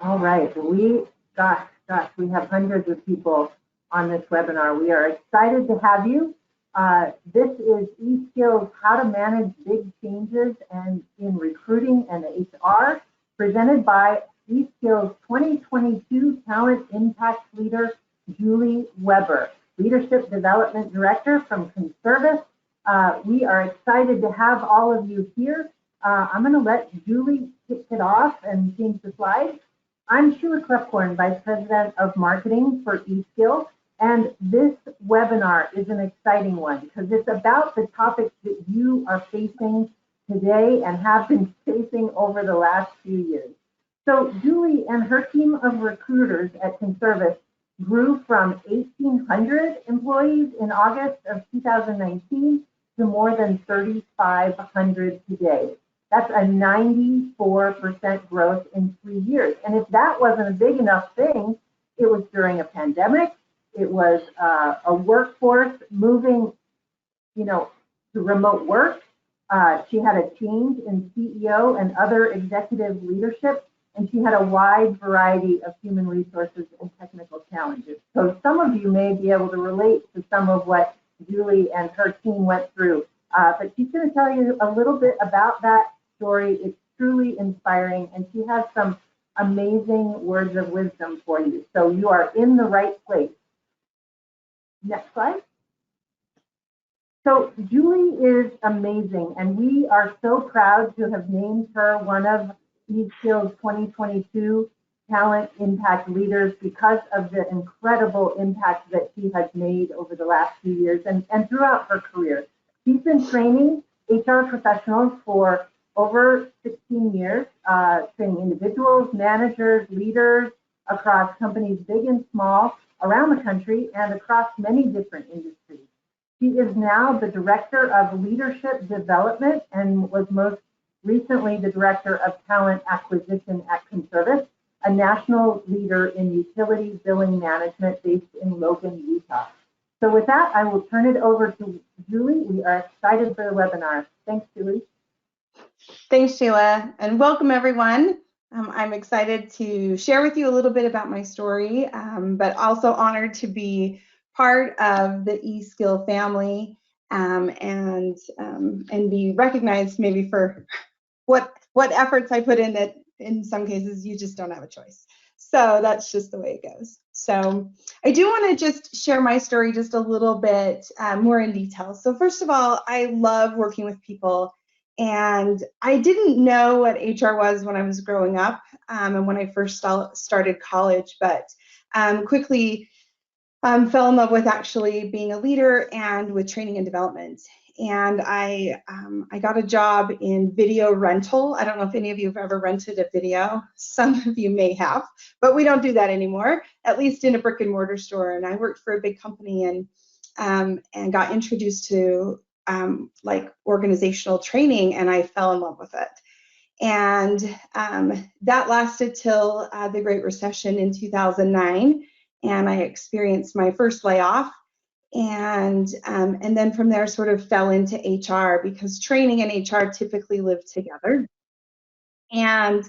All right, gosh, we have hundreds of people on this webinar. We are excited to have you. This is eSkills, How to Manage Big Changes and in Recruiting and HR, presented by eSkills 2022 Talent Impact Leader, Juli Weber, Leadership Development Director from CONSERVICE. We are excited to have all of you here. I'm going to let Juli kick it off and change the slides. I'm Sheila Klepkorn, Vice President of Marketing for eSkills, and this webinar is an exciting one because it's about the topics that you are facing today and have been facing over the last few years. So Juli and her team of recruiters at CONSERVICE grew from 1,800 employees in August of 2019 to more than 3,500 today. That's a 94% growth in 3 years. And if that wasn't a big enough thing, it was during a pandemic. It was a workforce moving, to remote work. She had a change in CEO and other executive leadership, and she had a wide variety of human resources and technical challenges. So some of you may be able to relate to some of what Juli and her team went through. But she's going to tell you a little bit about that story. It's truly inspiring, and she has some amazing words of wisdom for you. So you are in the right place. Next slide. So Juli is amazing, and we are so proud to have named her one of eSkills 2022 Talent Impact Leaders because of the incredible impact that she has made over the last few years and throughout her career. She's been training HR professionals for over 16 years, training individuals, managers, leaders across companies big and small around the country and across many different industries. She is now the Director of Leadership Development and was most recently the Director of Talent Acquisition at CONSERVICE, a national leader in utility billing management based in Logan, Utah. So with that, I will turn it over to Juli. We are excited for the webinar. Thanks, Juli. Thanks, Sheila, and welcome everyone. I'm excited to share with you a little bit about my story, but also honored to be part of the eSkill family and be recognized maybe for what efforts I put in that in some cases you just don't have a choice. So that's just the way it goes. So I do want to just share my story just a little bit more in detail. So first of all, I love working with people. And I didn't know what HR was when I was growing up and when I first started college, but quickly fell in love with actually being a leader and with training and development. And I got a job in video rental. I don't know if any of you have ever rented a video. Some of you may have, but we don't do that anymore, at least in a brick and mortar store. And I worked for a big company and got introduced to like organizational training, and I fell in love with it. And that lasted till the Great Recession in 2009, and I experienced my first layoff. And then from there sort of fell into HR because training and HR typically live together. And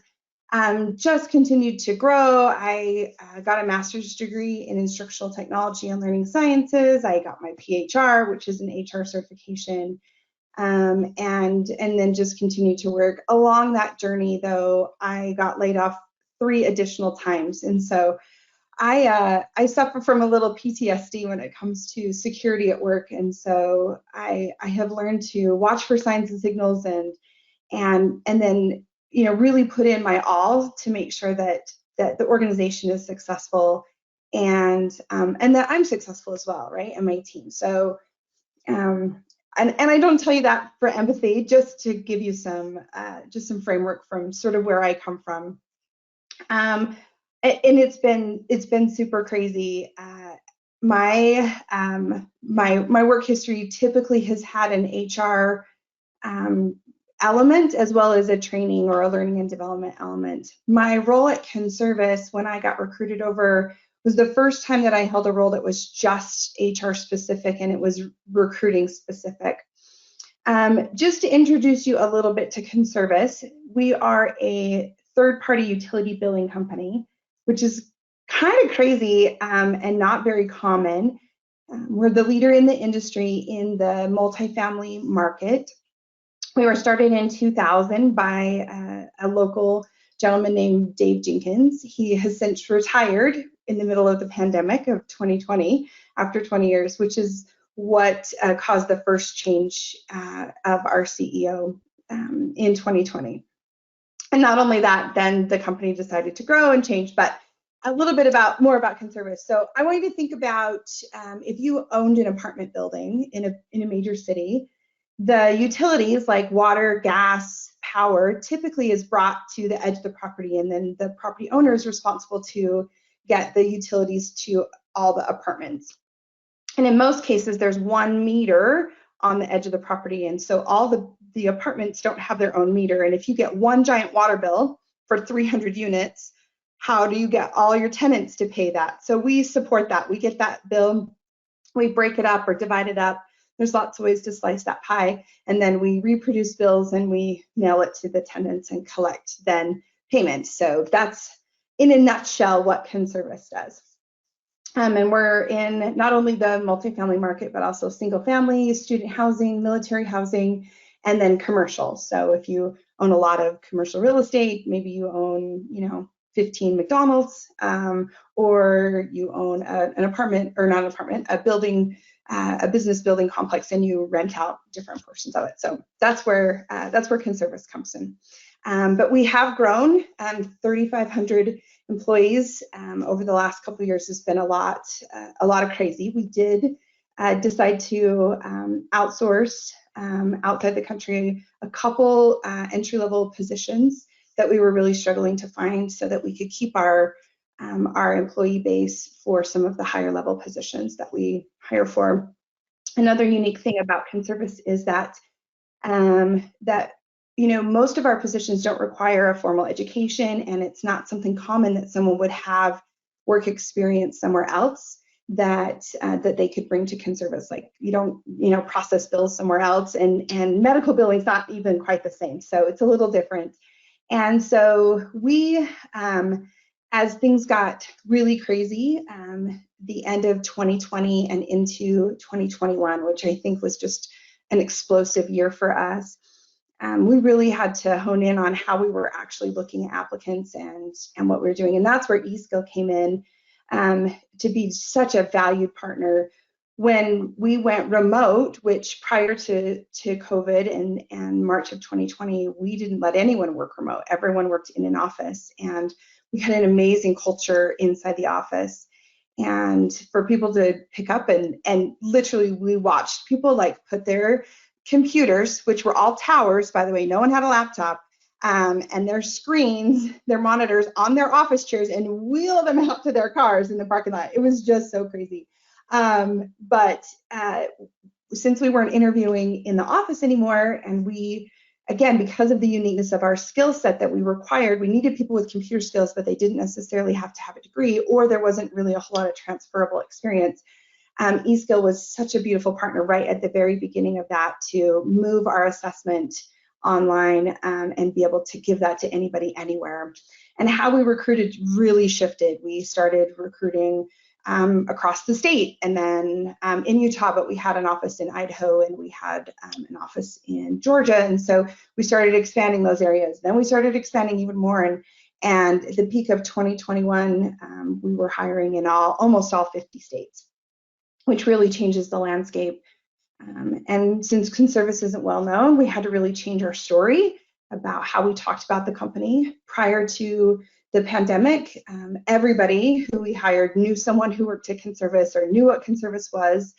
just continued to grow. I got a master's degree in instructional technology and learning sciences. I got my PHR, which is an HR certification, and then just continued to work. Along that journey, though, I got laid off 3 additional times, and so I suffer from a little PTSD when it comes to security at work, and so I have learned to watch for signs and signals and then really put in my all to make sure that the organization is successful and that I'm successful as well, right, and my team. So and I don't tell you that for empathy, just to give you some framework from sort of where I come from. And it's been super crazy. My work history typically has had an HR element as well as a training or a learning and development element. My role at CONSERVICE when I got recruited over was the first time that I held a role that was just HR specific and it was recruiting specific. Just to introduce you a little bit to CONSERVICE, we are a third-party utility billing company, which is kind of crazy and not very common. We're the leader in the industry in the multifamily market. We were started in 2000 by a local gentleman named Dave Jenkins. He has since retired in the middle of the pandemic of 2020 after 20 years, which is what caused the first change of our CEO in 2020. And not only that, then the company decided to grow and change, but a little bit more about CONSERVICE. So I want you to think about if you owned an apartment building in a major city, the utilities like water, gas, power typically is brought to the edge of the property, and then the property owner is responsible to get the utilities to all the apartments. And in most cases, there's one meter on the edge of the property, and so all the apartments don't have their own meter. And if you get one giant water bill for 300 units, how do you get all your tenants to pay that? So we support that. We get that bill, we break it up or divide it up. There's lots of ways to slice that pie, and then we reproduce bills and we mail it to the tenants and collect then payment. So that's in a nutshell what CONSERVICE does. And we're in not only the multifamily market, but also single family, student housing, military housing, and then commercial. So if you own a lot of commercial real estate, maybe you own, 15 McDonald's, or you own an apartment, or not an apartment, a building, a business building complex, and you rent out different portions of it. So that's where CONSERVICE comes in. But we have grown, 3,500 employees over the last couple of years has been a lot of crazy. We did decide to outsource outside the country a couple entry-level positions that we were really struggling to find, so that we could keep our employee base for some of the higher level positions that we hire for. Another unique thing about CONSERVICE is that most of our positions don't require a formal education, and it's not something common that someone would have work experience somewhere else that they could bring to CONSERVICE. Like you don't process bills somewhere else, and medical billing is not even quite the same. So it's a little different. And so we, as things got really crazy, the end of 2020 and into 2021, which I think was just an explosive year for us, we really had to hone in on how we were actually looking at applicants and what we were doing. And that's where eSkill came in to be such a valued partner. When we went remote, which prior to COVID and March of 2020, we didn't let anyone work remote. Everyone worked in an office, and we had an amazing culture inside the office. And for people to pick up and literally we watched people like put their computers, which were all towers, by the way, no one had a laptop, and their screens, their monitors on their office chairs, and wheel them out to their cars in the parking lot. It was just so crazy. But since we weren't interviewing in the office anymore, and we, again, because of the uniqueness of our skill set that we required, we needed people with computer skills, but they didn't necessarily have to have a degree, or there wasn't really a whole lot of transferable experience. eSkill was such a beautiful partner right at the very beginning of that to move our assessment online and be able to give that to anybody anywhere. And how we recruited really shifted. We started recruiting across the state, and then in Utah, but we had an office in Idaho, and we had an office in Georgia, and so we started expanding those areas. Then we started expanding even more, and at the peak of 2021, we were hiring in almost all 50 states, which really changes the landscape. And since CONSERVICE isn't well known, we had to really change our story about how we talked about the company. Prior to the pandemic, everybody who we hired knew someone who worked at CONSERVICE or knew what CONSERVICE was,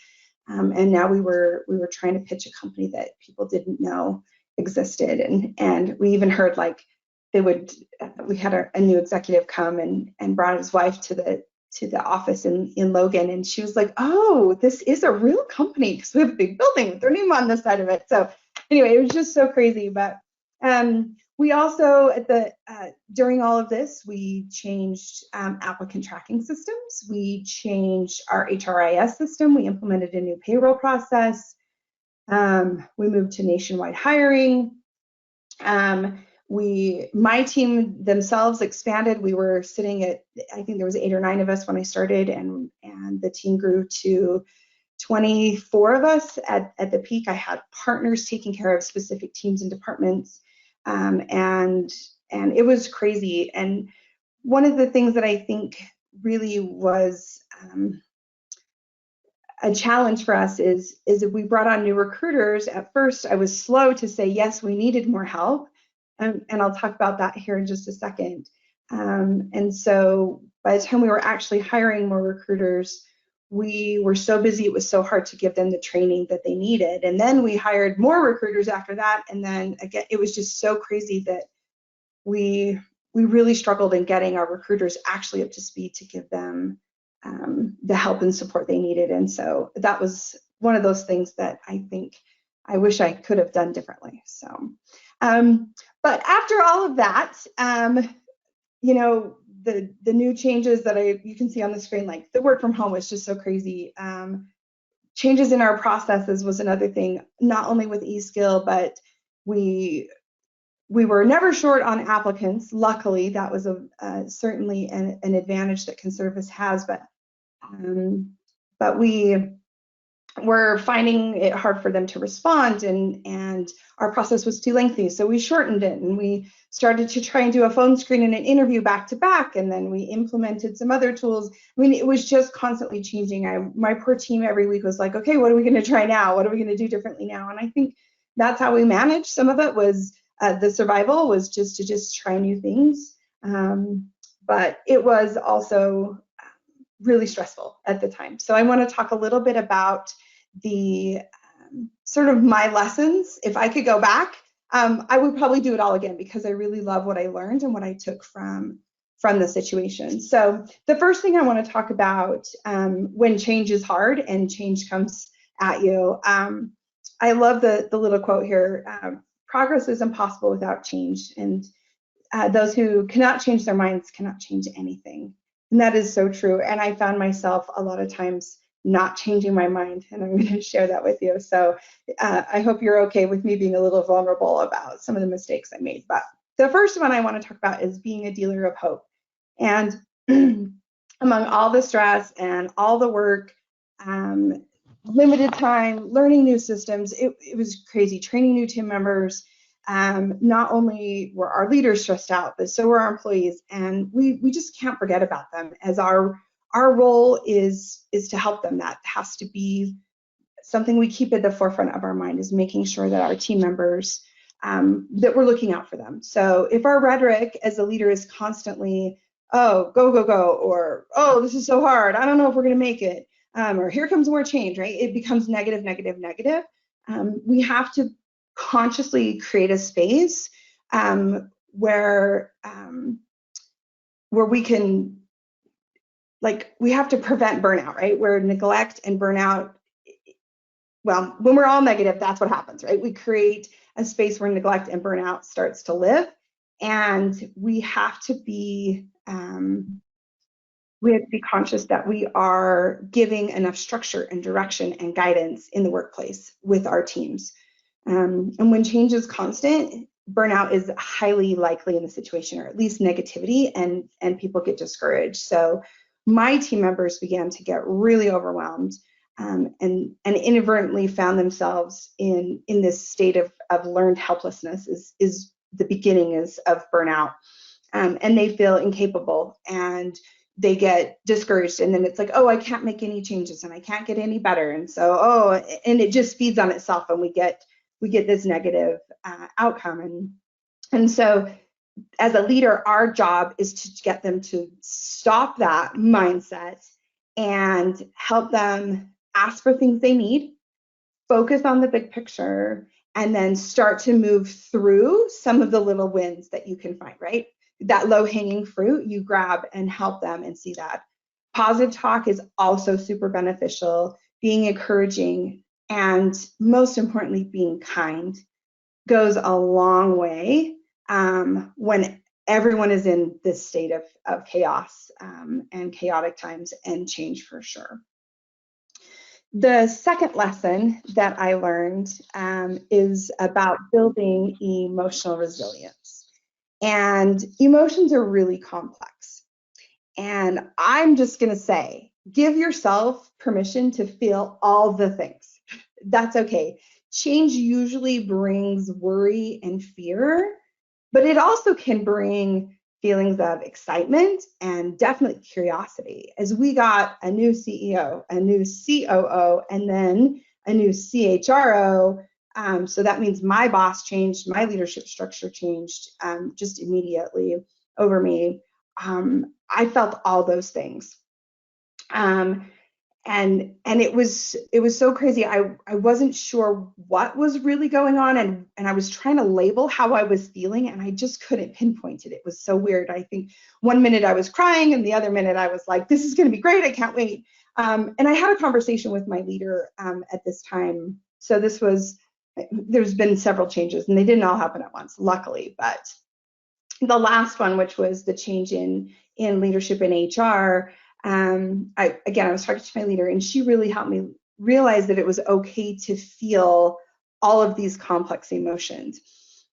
and now we were trying to pitch a company that people didn't know existed, and we even heard like we had a new executive come and brought his wife to the office in Logan, and she was like, oh, this is a real company because we have a big building with their name on the side of it. So anyway, it was just so crazy. But we also, during all of this, we changed applicant tracking systems. We changed our HRIS system. We implemented a new payroll process. We moved to nationwide hiring. My team themselves expanded. We were sitting at, I think there was 8 or 9 of us when I started, and the team grew to 24 of us at the peak. I had partners taking care of specific teams and departments, and it was crazy. And one of the things that I think really was a challenge for us is if we brought on new recruiters. At first, I was slow to say yes, we needed more help, and I'll talk about that here in just a second. And so by the time we were actually hiring more recruiters, we were so busy, it was so hard to give them the training that they needed. And then we hired more recruiters after that, and then again, it was just so crazy that we really struggled in getting our recruiters actually up to speed to give them the help and support they needed. And so that was one of those things that I think I wish I could have done differently. So, but after all of that, you know, the new changes that you can see on the screen, like the work from home was just so crazy. Changes in our processes was another thing, not only with eSkill, but we were never short on applicants. Luckily, that was certainly an advantage that CONSERVICE has, but we were finding it hard for them to respond, and our process was too lengthy, so we shortened it, and we started to try and do a phone screen and an interview back to back, and then we implemented some other tools. I mean, it was just constantly changing. My poor team every week was like, okay, what are we going to try now? What are we going to do differently now? And I think that's how we managed. Some of it was the survival was just to try new things, but it was also really stressful at the time. So I want to talk a little bit about the sort of my lessons. If I could go back, I would probably do it all again, because I really love what I learned and what I took from the situation. So the first thing I want to talk about, when change is hard and change comes at you, I love the little quote here, progress is impossible without change, and those who cannot change their minds cannot change anything. And that is so true. And I found myself a lot of times not changing my mind, and I'm going to share that with you. So I hope you're okay with me being a little vulnerable about some of the mistakes I made. But the first one I want to talk about is being a dealer of hope. And among all the stress and all the work, limited time, learning new systems, it was crazy. Training new team members. Not only were our leaders stressed out, but so were our employees, and we just can't forget about them, as our role is to help them. That has to be something we keep at the forefront of our mind, is making sure that our team members, that we're looking out for them. So if our rhetoric as a leader is constantly, oh, go, go, go, or, oh, this is so hard, I don't know if we're going to make it, or here comes more change, right? It becomes negative, negative, negative. We have to consciously create a space where we can, like, we have to prevent burnout, right? Where neglect and burnout, well, when we're all negative, that's what happens, right? We create a space where neglect and burnout starts to live, and we have to be conscious that we are giving enough structure and direction and guidance in the workplace with our teams. And when change is constant, burnout is highly likely in the situation, or at least negativity, and people get discouraged. So my team members began to get really overwhelmed, and inadvertently found themselves in this state of learned helplessness. Is the beginning of burnout, and they feel incapable, and they get discouraged, and then it's like, oh, I can't make any changes, and I can't get any better, and so and it just feeds on itself, and we get this negative outcome. And so as a leader, our job is to get them to stop that mindset and help them ask for things they need, focus on the big picture, and then start to move through some of the little wins that you can find, right? That low-hanging fruit you grab and help them and see that. Positive talk is also super beneficial. Being encouraging, and most importantly, being kind, goes a long way when everyone is in this state of chaos and chaotic times, and change for sure. The second lesson that I learned is about building emotional resilience. And emotions are really complex. And I'm just going to say, give yourself permission to feel all the things. That's okay. Change usually brings worry and fear, but it also can bring feelings of excitement and definitely curiosity. As we got a new CEO, a new COO, and then a new CHRO, so that means my boss changed, my leadership structure changed just immediately over me. I felt all those things. And it was so crazy. I wasn't sure what was really going on, and I was trying to label how I was feeling, and I just couldn't pinpoint it. It was so weird. I think one minute I was crying, and the other minute I was like, this is going to be great, I can't wait. And I had a conversation with my leader at this time. So there's been several changes, and they didn't all happen at once, luckily. But the last one, which was the change in leadership in HR, I was talking to my leader, and she really helped me realize that it was okay to feel all of these complex emotions.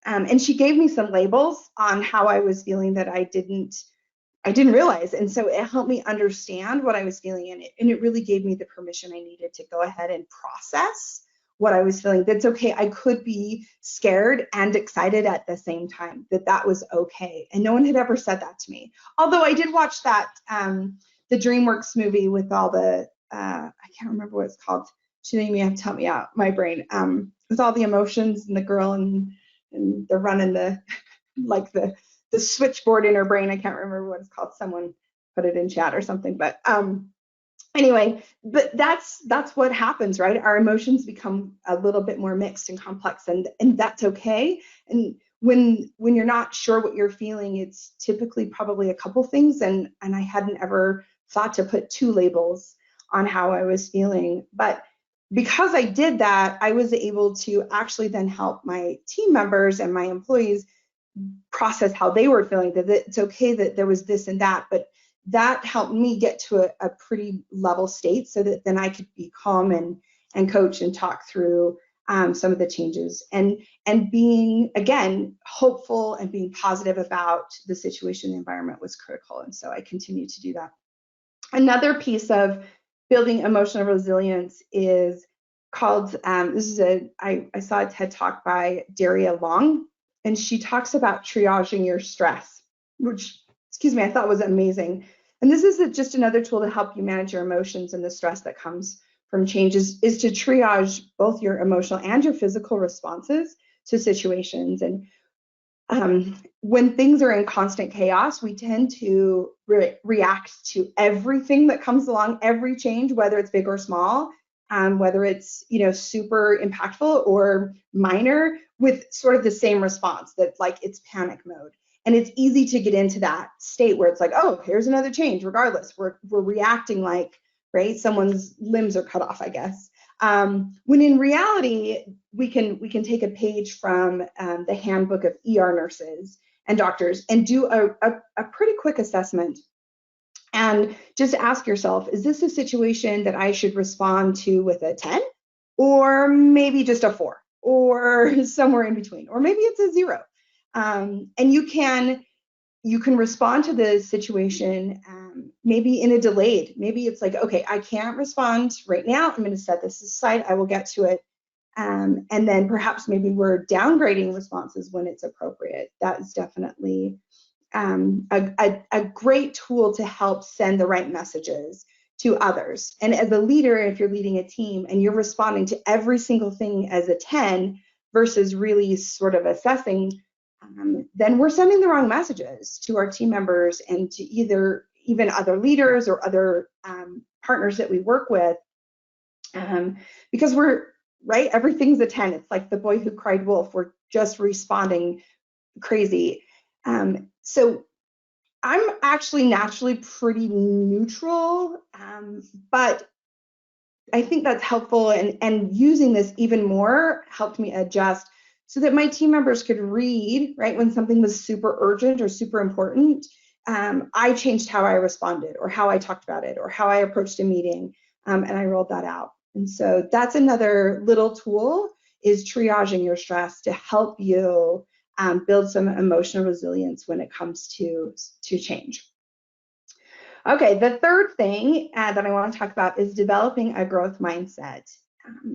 And she gave me some labels on how I was feeling that I didn't realize. And so it helped me understand what I was feeling, and it really gave me the permission I needed to go ahead and process what I was feeling. That's okay. I could be scared and excited at the same time, that was okay. And no one had ever said that to me. Although I did watch that, the DreamWorks movie with all the, I can't remember what it's called. Shouldn't you have to help me out, my brain, with all the emotions and the girl and they're running the, like the switchboard in her brain. I can't remember what it's called. Someone put it in chat or something, but anyway, but that's what happens, right? Our emotions become a little bit more mixed and complex, and that's okay. And when you're not sure what you're feeling, it's typically probably a couple things, and I hadn't ever thought to put two labels on how I was feeling. But because I did that, I was able to actually then help my team members and my employees process how they were feeling, that it's okay that there was this and that, but that helped me get to a pretty level state so that then I could be calm and coach and talk through some of the changes, and being, again, hopeful and being positive about the situation, the environment was critical. And so I continue to do that. Another piece of building emotional resilience is called, I saw a TED Talk by Daria Long, and she talks about triaging your stress, which, I thought was amazing. And this is just another tool to help you manage your emotions and the stress that comes from changes, is to triage both your emotional and your physical responses to situations. And when things are in constant chaos, we tend to react to everything that comes along, every change, whether it's big or small, whether it's super impactful or minor, with sort of the same response, that like it's panic mode. And it's easy to get into that state where it's like, oh, here's another change. Regardless, we're reacting like, right, someone's limbs are cut off, I guess. When in reality, we can take a page from the handbook of ER nurses and doctors and do a pretty quick assessment, and just ask yourself, is this a situation that I should respond to with a 10, or maybe just a 4, or somewhere in between, or maybe it's a 0? And you can respond to the situation maybe in a delayed. Maybe it's like, okay, I can't respond right now. I'm going to set this aside. I will get to it. And then perhaps maybe we're downgrading responses when it's appropriate. That is definitely a great tool to help send the right messages to others. And as a leader, if you're leading a team and you're responding to every single thing as a 10 versus really sort of assessing, then we're sending the wrong messages to our team members and to even other leaders or other partners that we work with, because everything's a 10. It's like the boy who cried wolf. We're just responding crazy. So I'm actually naturally pretty neutral, but I think that's helpful, and using this even more helped me adjust so that my team members could read, right, when something was super urgent or super important. I changed how I responded, or how I talked about it, or how I approached a meeting, and I rolled that out. And so that's another little tool, is triaging your stress to help you build some emotional resilience when it comes to change. Okay, the third thing that I want to talk about is developing a growth mindset.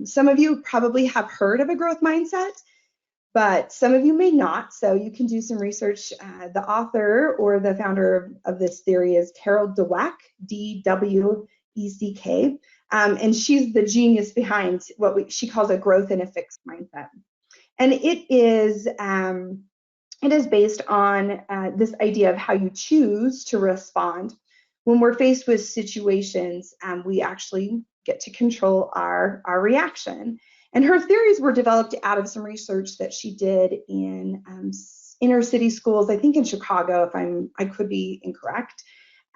Some of you probably have heard of a growth mindset, but some of you may not, so you can do some research. The author or the founder of this theory is Carol Dweck, D-W-E-C-K, and she's the genius behind what she calls a growth in a fixed mindset. And it is based on this idea of how you choose to respond. When we're faced with situations, we actually get to control our reaction. And her theories were developed out of some research that she did in inner city schools, I think in Chicago, I could be incorrect.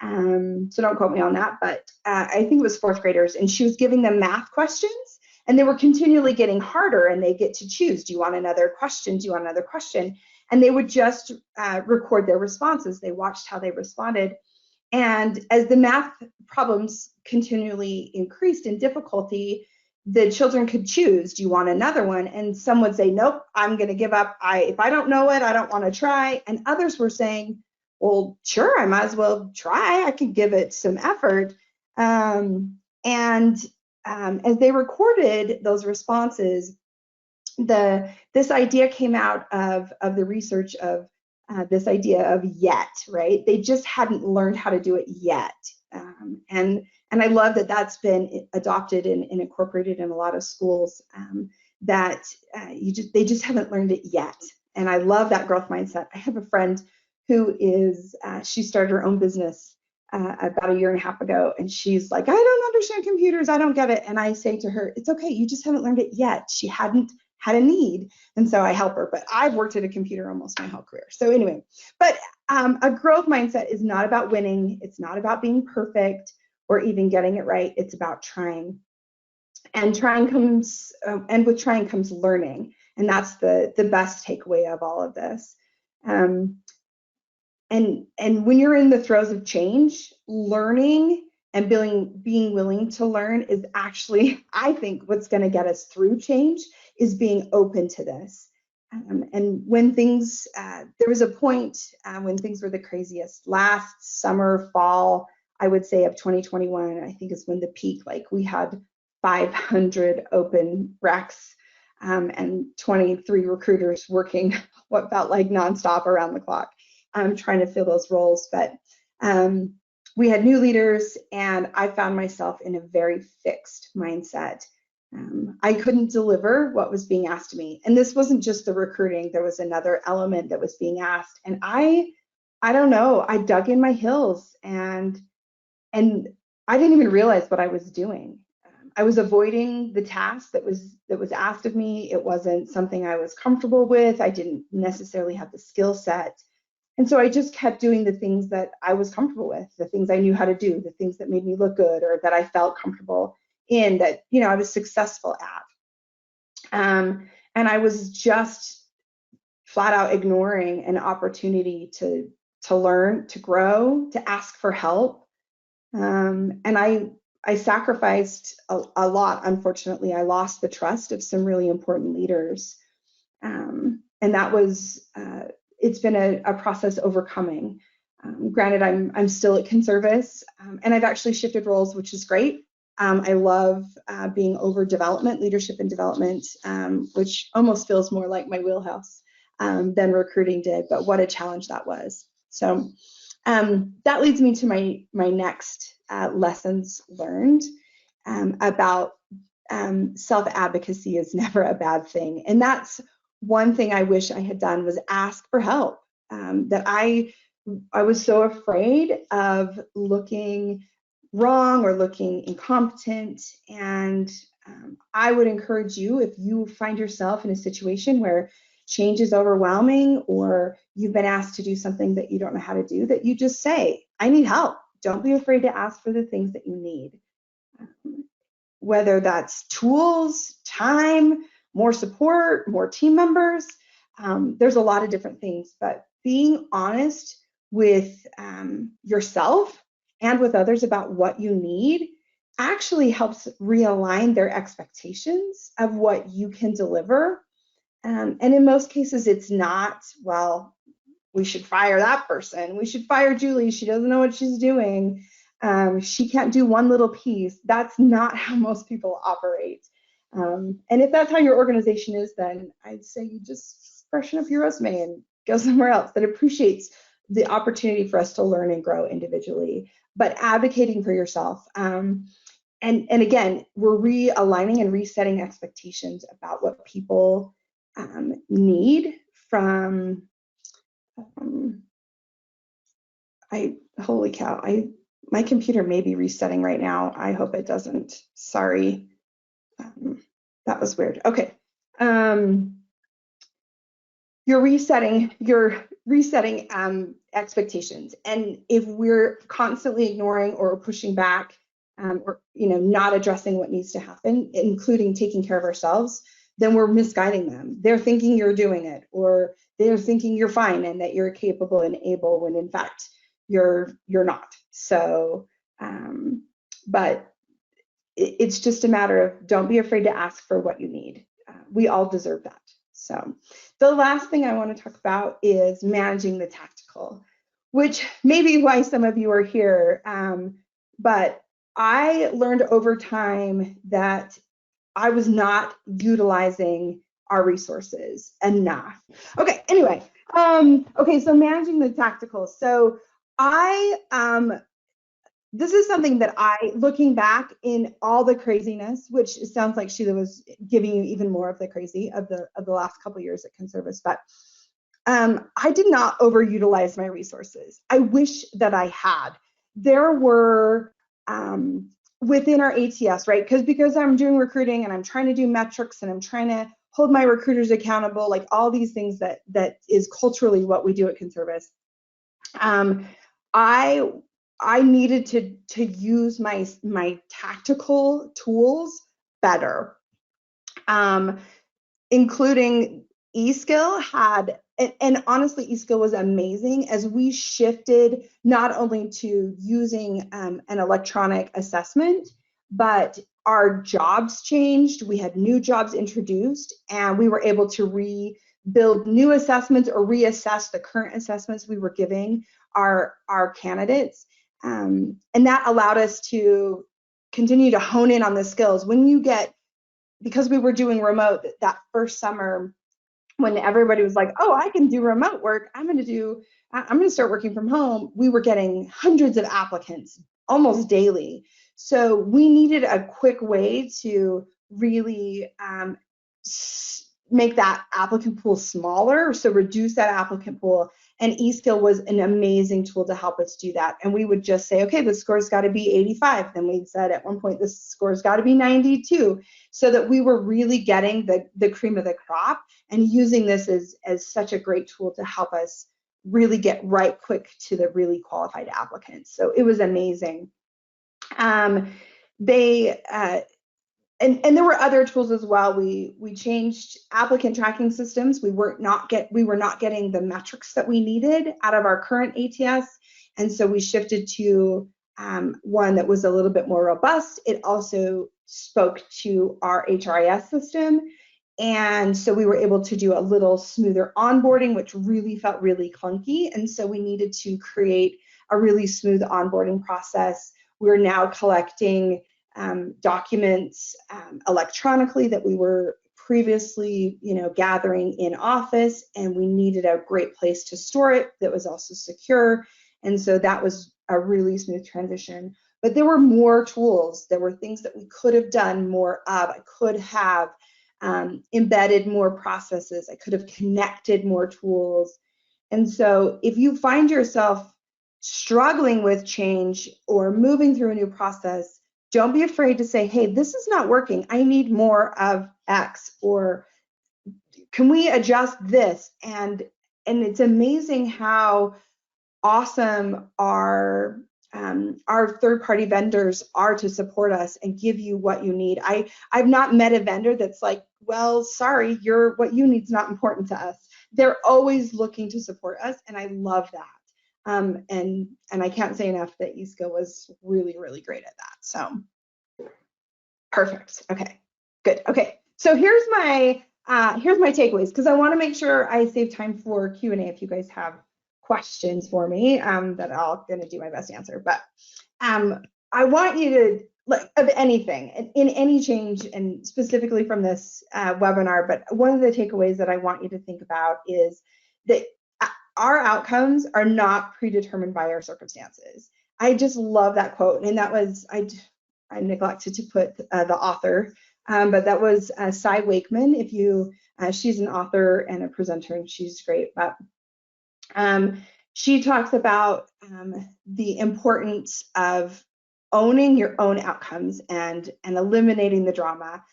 So don't quote me on that, but I think it was fourth graders, and she was giving them math questions, and they were continually getting harder, and they get to choose, do you want another question? Do you want another question? And they would just record their responses. They watched how they responded. And as the math problems continually increased in difficulty, the children could choose, do you want another one? And some would say, nope, I'm going to give up. If I don't know it, I don't want to try. And others were saying, well, sure, I might as well try. I can give it some effort. As they recorded those responses, this idea came out of the research of this idea of yet, right? They just hadn't learned how to do it yet. And I love that that's been adopted and incorporated in a lot of schools, that they just haven't learned it yet. And I love that growth mindset. I have a friend who she started her own business about 1.5 years ago, and she's like, I don't understand computers, I don't get it. And I say to her, it's okay, you just haven't learned it yet. She hadn't had a need, and so I help her. But I've worked at a computer almost my whole career. So anyway, but a growth mindset is not about winning. It's not about being perfect or even getting it right. It's about trying. And with trying comes learning. And that's the best takeaway of all of this. And when you're in the throes of change, learning and being willing to learn is actually, I think, what's going to get us through change, is being open to this. And when things, there was a point when things were the craziest. Last summer, fall, I would say, of 2021, I think is when the peak, like we had 500 open recs and 23 recruiters working what felt like nonstop around the clock, trying to fill those roles. But we had new leaders, and I found myself in a very fixed mindset. I couldn't deliver what was being asked of me. And this wasn't just the recruiting. There was another element that was being asked. And I don't know, I dug in my heels, and I didn't even realize what I was doing. I was avoiding the task that was asked of me. It wasn't something I was comfortable with. I didn't necessarily have the skill set. And so I just kept doing the things that I was comfortable with, the things I knew how to do, the things that made me look good or that I felt comfortable in, that, I was successful at. And I was just flat out ignoring an opportunity to learn, to grow, to ask for help. And I sacrificed a lot. Unfortunately, I lost the trust of some really important leaders. And that was, it's been a process overcoming. Granted, I'm still at CONSERVICE, and I've actually shifted roles, which is great. I love being over development, leadership and development, which almost feels more like my wheelhouse than recruiting did, but what a challenge that was. So that leads me to my next lessons learned about self-advocacy is never a bad thing. And that's one thing I wish I had done, was ask for help. That I was so afraid of looking wrong or looking incompetent. And I would encourage you, if you find yourself in a situation where change is overwhelming, or you've been asked to do something that you don't know how to do, that you just say, I need help. Don't be afraid to ask for the things that you need. Whether that's tools, time, more support, more team members, there's a lot of different things, but being honest with yourself and with others about what you need actually helps realign their expectations of what you can deliver. And in most cases, it's not, well, we should fire that person. We should fire Julie. She doesn't know what she's doing. She can't do one little piece. That's not how most people operate. And if that's how your organization is, then I'd say you just freshen up your resume and go somewhere else that appreciates the opportunity for us to learn and grow individually, but advocating for yourself. And again, we're realigning and resetting expectations about what people need from, holy cow, my computer may be resetting right now. I hope it doesn't. Sorry. That was weird. Okay. You're resetting expectations. And if we're constantly ignoring or pushing back, or not addressing what needs to happen, including taking care of ourselves, then we're misguiding them. They're thinking you're doing it, or they're thinking you're fine and that you're capable and able, when in fact you're not. So, but it's just a matter of, don't be afraid to ask for what you need. We all deserve that. So the last thing I want to talk about is managing the tactical, which may be why some of you are here. But I learned over time that I was not utilizing our resources enough. Okay, anyway, okay, so managing the tactical. So this is something that looking back in all the craziness, which it sounds like Sheila was giving you even more of the crazy of the last couple of years at CONSERVICE, but I did not overutilize my resources. I wish that I had. There were within our ATS, right? Because I'm doing recruiting and I'm trying to do metrics and I'm trying to hold my recruiters accountable, like all these things that is culturally what we do at CONSERVICE. I needed to use my tactical tools better, including eSkill had, and honestly, eSkill was amazing as we shifted not only to using an electronic assessment, but our jobs changed. We had new jobs introduced, and we were able to rebuild new assessments or reassess the current assessments we were giving our candidates. And that allowed us to continue to hone in on the skills. Because we were doing remote that first summer, when everybody was like, oh, I can do remote work, I'm going to start working from home, we were getting hundreds of applicants almost daily. So we needed a quick way to really make that applicant pool smaller, so reduce that applicant pool. And eSkill was an amazing tool to help us do that. And we would just say, okay, the score's got to be 85. Then we said at one point, the score's got to be 92, so that we were really getting the cream of the crop and using this as such a great tool to help us really get right quick to the really qualified applicants. So it was amazing. And there were other tools as well. We changed applicant tracking systems. We were not getting the metrics that we needed out of our current ATS, and so we shifted to one that was a little bit more robust. It also spoke to our HRIS system, and so we were able to do a little smoother onboarding, which really felt really clunky, and so we needed to create a really smooth onboarding process. We're now collecting documents electronically that we were previously, gathering in office, and we needed a great place to store it that was also secure. And so that was a really smooth transition. But there were more tools. There were things that we could have done more of. I could have embedded more processes. I could have connected more tools. And so if you find yourself struggling with change or moving through a new process, don't be afraid to say, hey, this is not working. I need more of X, or can we adjust this? And it's amazing how awesome our third-party vendors are to support us and give you what you need. I've not met a vendor that's like, well, sorry, what you need is not important to us. They're always looking to support us, and I love that. And I can't say enough that eSkill was really, really great at that. So perfect. Okay, good. Okay, so here's my here's my takeaways, because I want to make sure I save time for Q&A if you guys have questions for me that I'm going to do my best to answer. But I want you to, like, of anything, in any change, and specifically from this webinar, but one of the takeaways that I want you to think about is that our outcomes are not predetermined by our circumstances. I just love that quote, and that was, I neglected to put the author, but that was Cy Wakeman. If you, she's an author and a presenter, and she's great. But she talks about the importance of owning your own outcomes and eliminating the drama.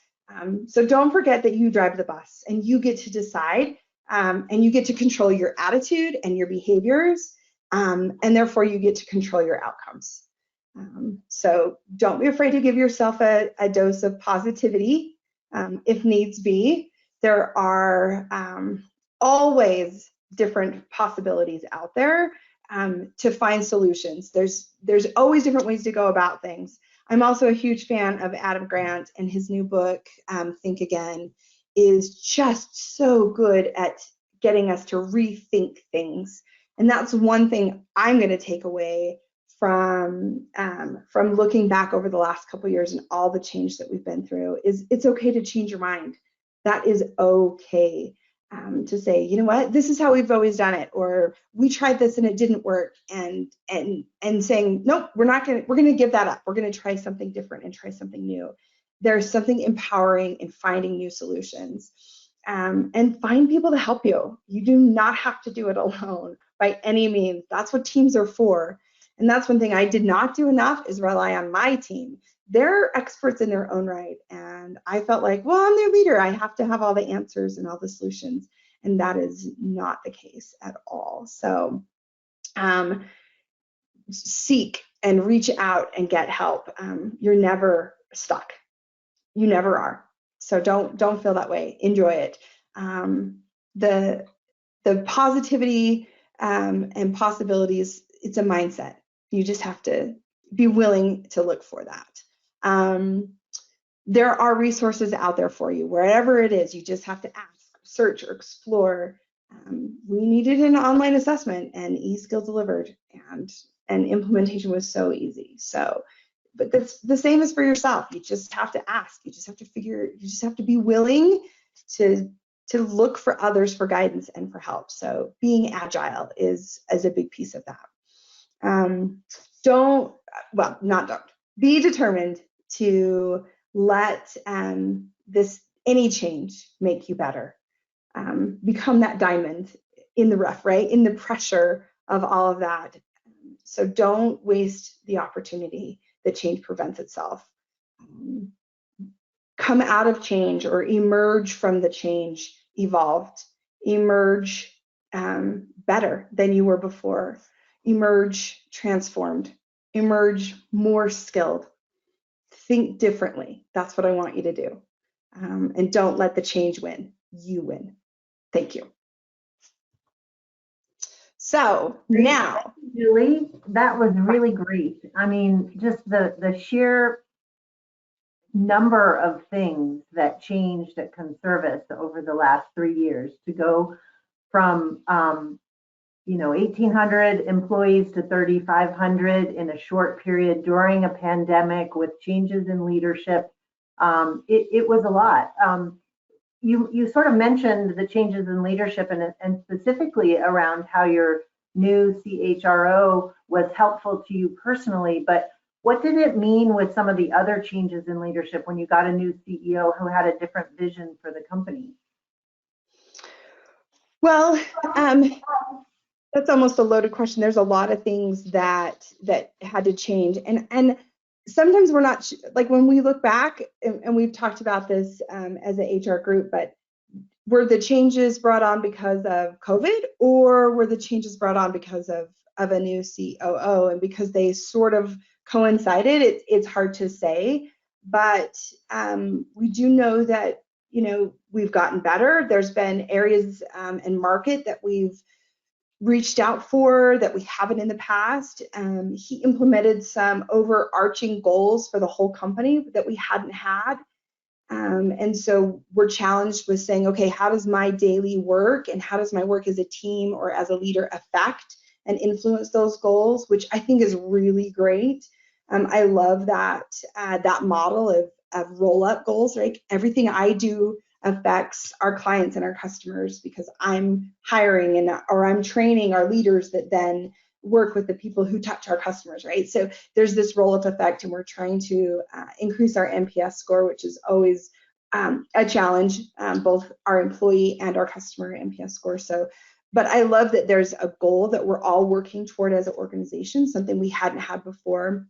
So don't forget that you drive the bus, and you get to decide, and you get to control your attitude and your behaviors, and therefore you get to control your outcomes. So don't be afraid to give yourself a dose of positivity if needs be. There are always different possibilities out there to find solutions. There's always different ways to go about things. I'm also a huge fan of Adam Grant, and his new book, Think Again, is just so good at getting us to rethink things. And that's one thing I'm going to take away from looking back over the last couple of years and all the change that we've been through, is it's okay to change your mind. That is okay. To say, you know what, this is how we've always done it, or we tried this and it didn't work, and saying, nope, we're gonna give that up. We're gonna try something different and try something new. There's something empowering in finding new solutions, and find people to help you. You do not have to do it alone by any means. That's what teams are for. And that's one thing I did not do enough, is rely on my team. They're experts in their own right, and I felt like, well, I'm their leader, I have to have all the answers and all the solutions, and that is not the case at all. So seek and reach out and get help. You're never stuck. You never are. So don't feel that way. Enjoy it. The positivity and possibilities, it's a mindset. You just have to be willing to look for that. There are resources out there for you, wherever it is. You just have to ask, search, or explore. We needed an online assessment, and eSkill delivered, and implementation was so easy. So, but that's the same as for yourself. You just have to ask. You just have to you just have to be willing to look for others for guidance and for help. So being agile is a big piece of that. Be determined to let any change make you better. Become that diamond in the rough, right? In the pressure of all of that. So don't waste the opportunity that change presents itself. Come out of change, or emerge from the change evolved. Emerge better than you were before. Emerge transformed. Emerge more skilled. Think differently. That's what I want you to do. And don't let the change win. You win. Thank you. So now, Julie, that was really great. I mean, just the sheer number of things that changed at CONSERVICE over the last 3 years, to go from 1,800 employees to 3,500 in a short period during a pandemic with changes in leadership. It was a lot. You sort of mentioned the changes in leadership, and specifically around how your new CHRO was helpful to you personally, but what did it mean with some of the other changes in leadership when you got a new CEO who had a different vision for the company? Well, that's almost a loaded question. There's a lot of things that had to change, and sometimes we're not, like, when we look back, and we've talked about this as an HR group, but were the changes brought on because of COVID, or were the changes brought on because of a new COO? And because they sort of coincided, it's hard to say, but we do know that, we've gotten better. There's been areas and market that we've reached out for that we haven't in the past. He implemented some overarching goals for the whole company that we hadn't had. And so we're challenged with saying, okay, how does my daily work and how does my work as a team or as a leader affect and influence those goals, which I think is really great. I love that that model of roll-up goals, right? Everything I do affects our clients and our customers because I'm hiring or I'm training our leaders that then work with the people who touch our customers, right? So there's this roll-up effect, and we're trying to increase our NPS score, which is always a challenge, both our employee and our customer NPS score. So, but I love that there's a goal that we're all working toward as an organization, something we hadn't had before.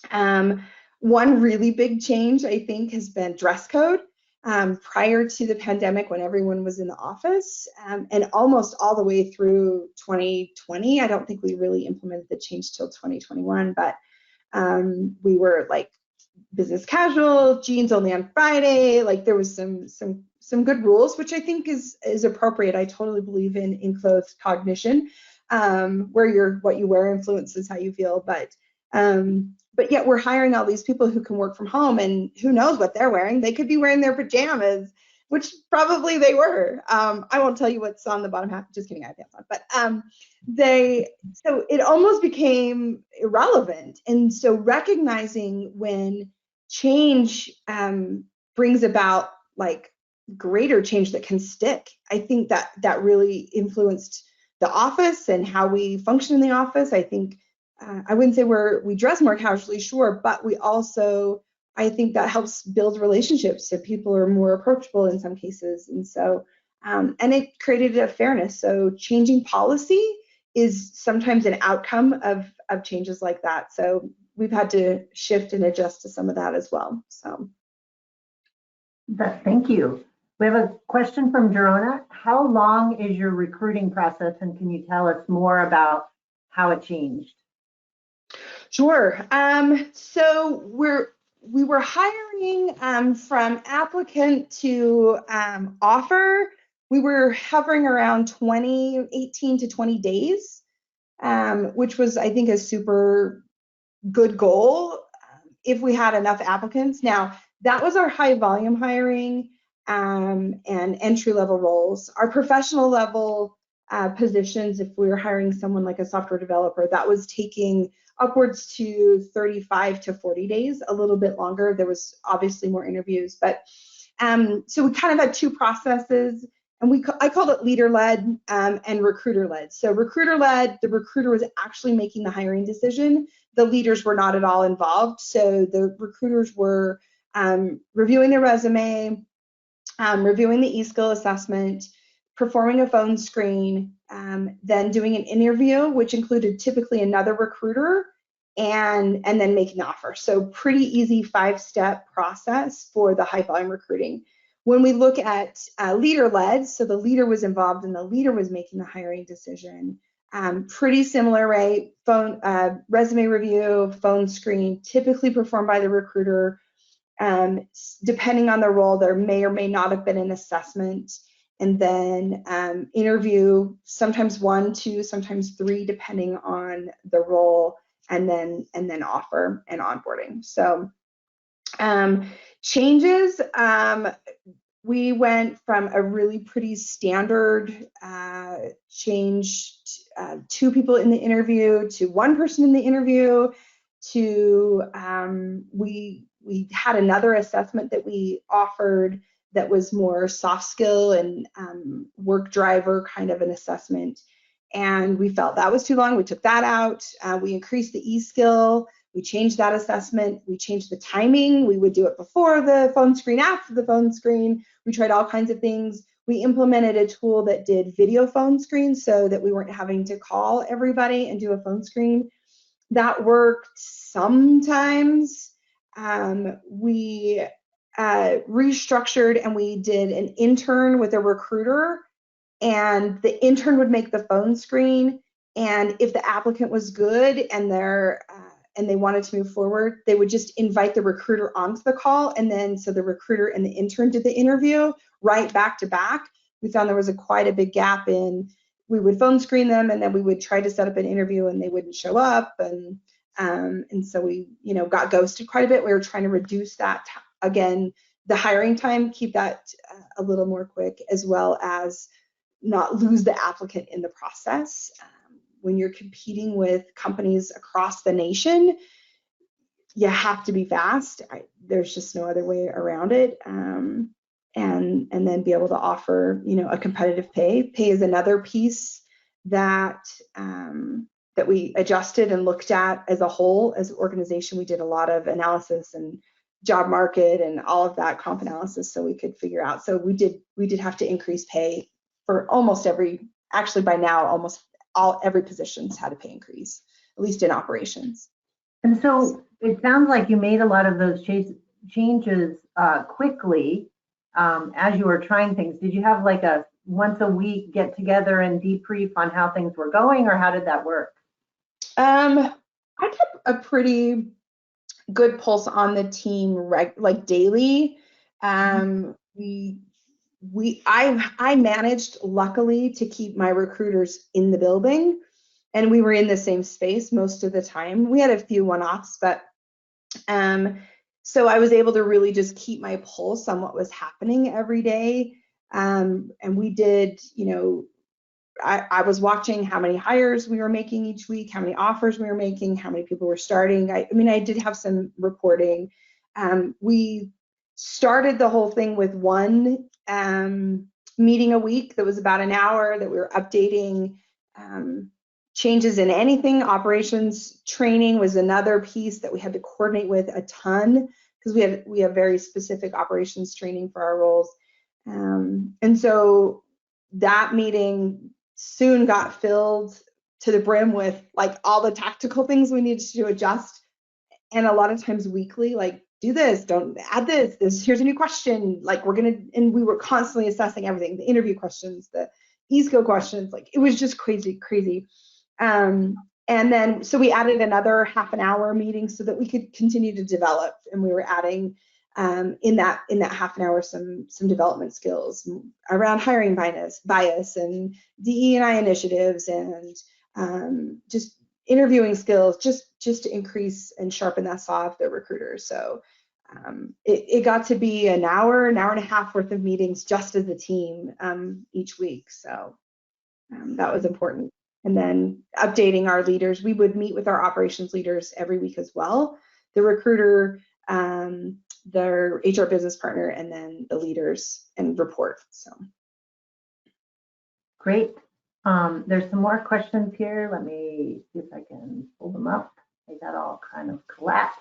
One really big change, I think, has been dress code. Prior to the pandemic, when everyone was in the office, and almost all the way through 2020, I don't think we really implemented the change till 2021, but we were like business casual, jeans only on Friday. Like there was some good rules, which I think is appropriate. I totally believe in enclosed cognition, where what you wear influences how you feel, but yet we're hiring all these people who can work from home, and who knows what they're wearing. They could be wearing their pajamas, which probably they were. I won't tell you what's on the bottom half. Just kidding, I have pants on. But so it almost became irrelevant. And so recognizing when change brings about like greater change that can stick, I think that really influenced the office and how we function in the office. I think I wouldn't say we dress more casually, sure, but we also, I think that helps build relationships, so people are more approachable in some cases. And so, and it created a fairness. So changing policy is sometimes an outcome of changes like that. So we've had to shift and adjust to some of that as well. So. Thank you. We have a question from Jerona. How long is your recruiting process, and can you tell us more about how it changed? Sure. So we were hiring from applicant to offer. We were hovering around 18 to 20 days, which was, I think, a super good goal if we had enough applicants. Now, that was our high volume hiring and entry level roles. Our professional level positions, if we were hiring someone like a software developer, that was taking upwards to 35 to 40 days, a little bit longer. There was obviously more interviews, but so we kind of had two processes, and I called it leader-led and recruiter-led. So recruiter-led, the recruiter was actually making the hiring decision. The leaders were not at all involved. So the recruiters were reviewing their resume, reviewing the e-skill assessment, performing a phone screen, then doing an interview, which included typically another recruiter, and then making the offer. So pretty easy 5-step process for the high volume recruiting. When we look at leader-led, so the leader was involved and the leader was making the hiring decision, pretty similar, right? Resume review, phone screen, typically performed by the recruiter. Depending on the role, there may or may not have been an assessment, and then interview, sometimes 1, 2, sometimes 3, depending on the role, and then offer and onboarding. So changes, we went from a really pretty standard change, 2 people in the interview to 1 person in the interview, to we had another assessment that we offered that was more soft skill and work driver kind of an assessment. And we felt that was too long. We took that out. We increased the e-skill. We changed that assessment. We changed the timing. We would do it before the phone screen, after the phone screen. We tried all kinds of things. We implemented a tool that did video phone screens so that we weren't having to call everybody and do a phone screen. That worked sometimes. We restructured, and we did an intern with a recruiter, and the intern would make the phone screen, and if the applicant was good and they wanted to move forward, they would just invite the recruiter onto the call, and then so the recruiter and the intern did the interview right back to back. We found there was quite a big gap in, we would phone screen them, and then we would try to set up an interview and they wouldn't show up, and so we got ghosted quite a bit. We were trying to reduce that again the hiring time, keep that a little more quick, as well as not lose the applicant in the process. When you're competing with companies across the nation, you have to be fast. There's just no other way around it. And then be able to offer, a competitive pay. Pay is another piece that that we adjusted and looked at as a whole. As an organization, we did a lot of analysis and job market and all of that comp analysis, so we could figure out. So we did have to increase pay for almost every. Actually, by now, almost every position's had a pay increase, at least in operations. And so it sounds like you made a lot of those changes quickly as you were trying things. Did you have like a once a week get together and debrief on how things were going, or how did that work? I kept a pretty good pulse on the team, like daily. I managed, luckily, to keep my recruiters in the building, and we were in the same space most of the time. We had a few one-offs, but so I was able to really just keep my pulse on what was happening every day. And we did, I was watching how many hires we were making each week, how many offers we were making, how many people were starting. I did have some reporting. We started the whole thing with one meeting a week that was about an hour, that we were updating changes in anything. Operations training was another piece that we had to coordinate with a ton, because we have very specific operations training for our roles. And so that meeting soon got filled to the brim with like all the tactical things we needed to adjust, and a lot of times weekly, like, do this, don't add this, here's a new question, like and we were constantly assessing everything, the interview questions, the ESCO questions, like it was just crazy. And then so we added another half an hour meeting so that we could continue to develop, and we were adding in that half an hour some development skills around hiring bias and DE&I initiatives, and just interviewing skills, just to increase and sharpen that saw of the recruiters. So it got to be an hour and a half worth of meetings just as a team each week. So that was important. And then updating our leaders. We would meet with our operations leaders every week as well. The recruiter, their HR business partner, and then the leaders, and report. So great. There's some more questions here. Let me see if I can pull them up. They got all kind of collapsed.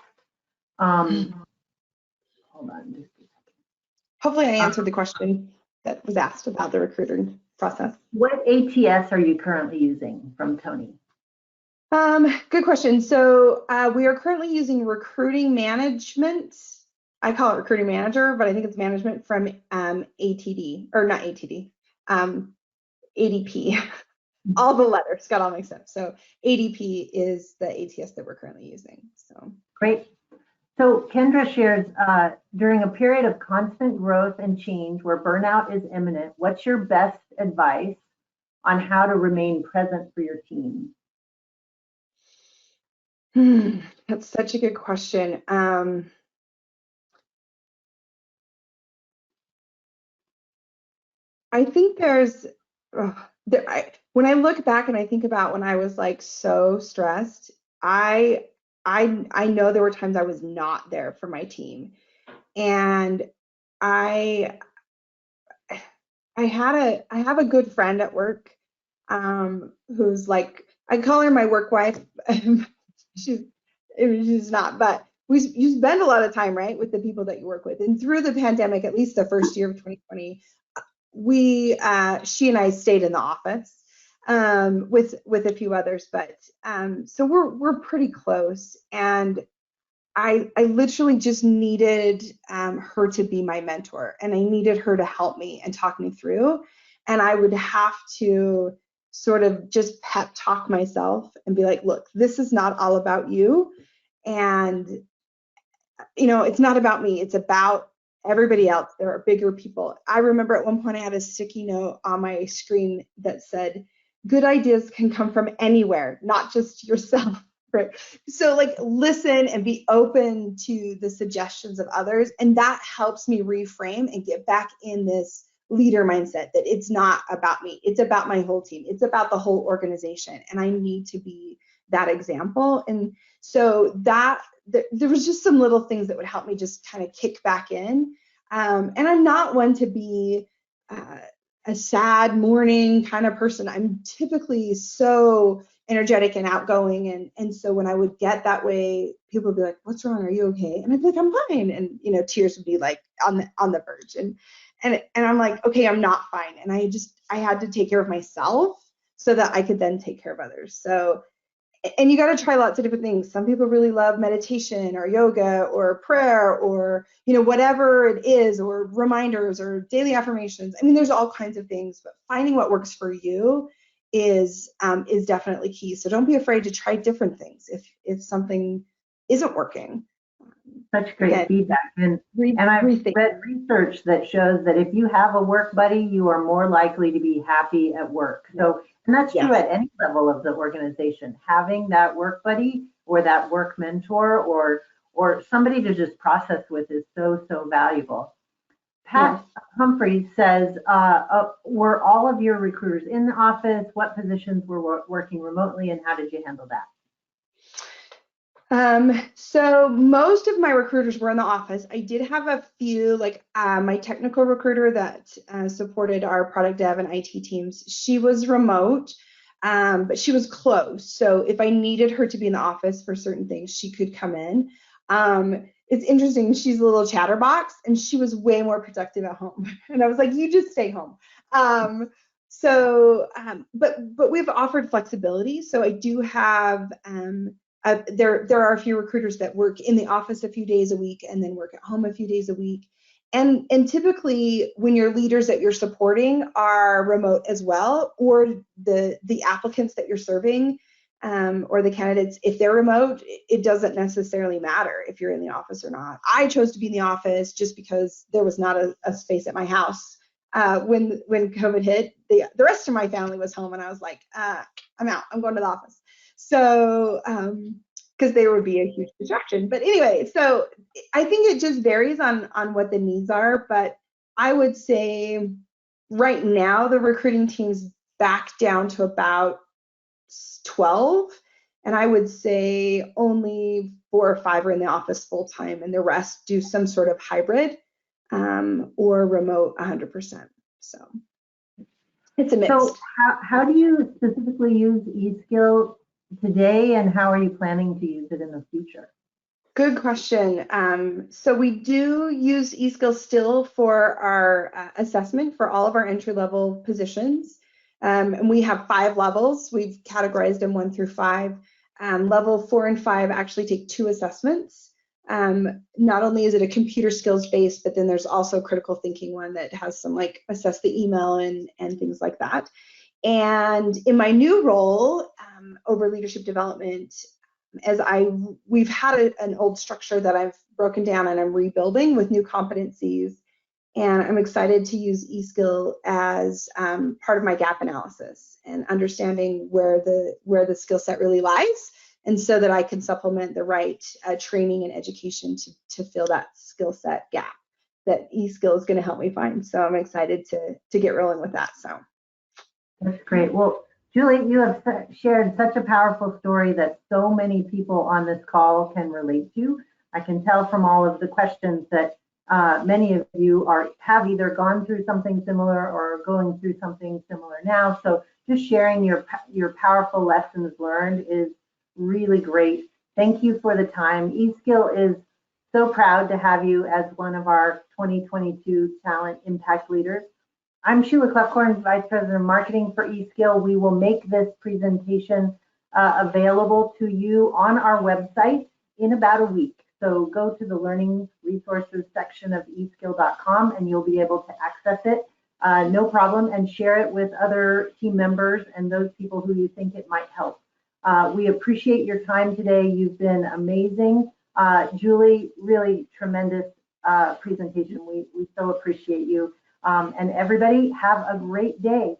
Hold on just a second. Hopefully I answered the question that was asked about the recruiting process. What ATS are you currently using from Tony? Good question. So we are currently using recruiting management. I call it recruiting manager, but I think it's management from ATD, or not ATD, ADP. All the letters got all mixed up. So ADP is the ATS that we're currently using. So great. So Kendra shares, during a period of constant growth and change where burnout is imminent, what's your best advice on how to remain present for your team? That's such a good question. I think when I look back and I think about when I was like so stressed, I know there were times I was not there for my team, and I have a good friend at work who's like, I call her my work wife. she's not, but you spend a lot of time, right, with the people that you work with. And through the pandemic, at least the first year of 2020, she and I stayed in the office with a few others, but so we're pretty close, and I literally just needed her to be my mentor, and I needed her to help me and talk me through, and I would have to sort of just pep talk myself and be like, look, this is not all about you, and it's not about me, it's about everybody else. There are bigger people. I remember at one point I had a sticky note on my screen that said, good ideas can come from anywhere, not just yourself. Right. So like listen and be open to the suggestions of others. And that helps me reframe and get back in this leader mindset that it's not about me. It's about my whole team. It's about the whole organization. And I need to be that example. And so there was just some little things that would help me just kind of kick back in. And I'm not one to be a sad morning kind of person. I'm typically so energetic and outgoing, and so when I would get that way, people would be like, "What's wrong? Are you okay?" And I'd be like, "I'm fine," and tears would be like on the verge, and I'm like, "Okay, I'm not fine," and I had to take care of myself so that I could then take care of others. So, and you got to try lots of different things. Some people really love meditation or yoga or prayer or whatever it is, or reminders or daily affirmations. I mean, there's all kinds of things, but finding what works for you is definitely key. So don't be afraid to try different things if something isn't working. Such great feedback. And I've read research that shows that if you have a work buddy, you are more likely to be happy at work. So, and that's true at any level of the organization. Having that work buddy or that work mentor or somebody to just process with is so valuable. Pat Humphreys says, were all of your recruiters in the office? What positions were working remotely, and how did you handle that? So most of my recruiters were in the office. I did have a few, like my technical recruiter that supported our product dev and IT teams. She was remote, but she was close. So if I needed her to be in the office for certain things, she could come in. It's interesting. She's a little chatterbox, and she was way more productive at home. And I was like, you just stay home. But we've offered flexibility. So I do have, there are a few recruiters that work in the office a few days a week and then work at home a few days a week. And typically when your leaders that you're supporting are remote as well, or the applicants that you're serving, or the candidates, if they're remote, it doesn't necessarily matter if you're in the office or not. I chose to be in the office just because there was not a space at my house when COVID hit. The rest of my family was home, and I was like, I'm out. I'm going to the office. So, because they would be a huge distraction. But anyway, so I think it just varies on what the needs are. But I would say right now the recruiting team's back down to about 12, and I would say only 4 or 5 are in the office full time, and the rest do some sort of hybrid or remote 100%. So it's a mix. So how do you specifically use eSkill today, and how are you planning to use it in the future? Good question. So we do use eSkill still for our assessment for all of our entry-level positions. And we have 5 levels. We've categorized them 1 through 5. Level 4 and 5 actually take 2 assessments. Not only is it a computer skills based, but then there's also a critical thinking one that has some like assess the email and things like that. And in my new role over leadership development, we've had an old structure that I've broken down and I'm rebuilding with new competencies. And I'm excited to use eSkill as part of my gap analysis and understanding where the skill set really lies, and so that I can supplement the right training and education to fill that skill set gap that eSkill is going to help me find. So I'm excited to get rolling with that. So that's great. Well, Julie, you have shared such a powerful story that so many people on this call can relate to. I can tell from all of the questions that many of you have either gone through something similar or are going through something similar now. So just sharing your powerful lessons learned is really great. Thank you for the time. eSkill is so proud to have you as one of our 2022 Talent Impact Leaders. I'm Sheila Clefcorn, Vice President of Marketing for eSkill. We will make this presentation available to you on our website in about a week. So go to the Learning Resources section of eSkill.com and you'll be able to access it, no problem, and share it with other team members and those people who you think it might help. We appreciate your time today. You've been amazing. Julie, really tremendous presentation. We so appreciate you. And everybody have a great day.